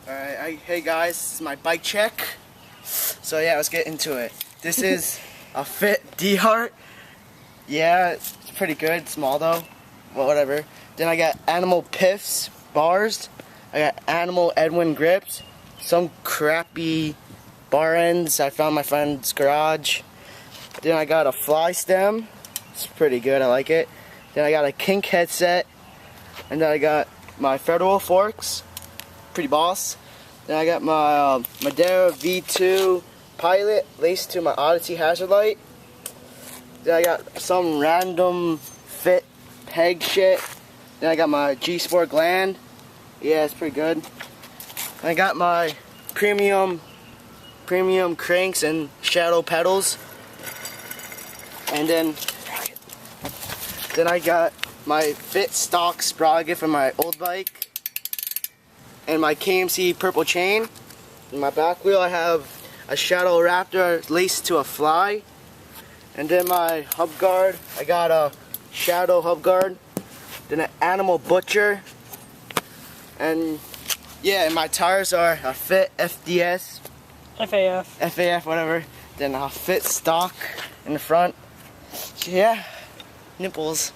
Alright, hey guys, this is my bike check. So yeah, let's get into it. This is a Fit D-Heart. Yeah, it's pretty good, small though, but whatever. Then I got Animal Piffs bars. I got Animal Edwin grips. Some crappy bar ends I found in my friend's garage. Then I got a Fly stem. It's pretty good, I like it. Then I got a Kink headset. And then I got my Federal forks. Pretty boss. Then I got my Madera V2 Pilot laced to my Odyssey hazard light. Then I got some random Fit peg shit. Then I got my G Sport gland. Yeah, it's pretty good. And I got my premium cranks and shadow pedals. And then I got my Fit stock sprocket from my old bike. And my KMC purple chain. In my back wheel I have a Shadow Raptor laced to a Fly. And then my hub guard, I got a Shadow hub guard. Then an Animal Butcher. And yeah, and my tires are a Fit FDS. FAF, whatever. Then a Fit stock in the front. Yeah, nipples.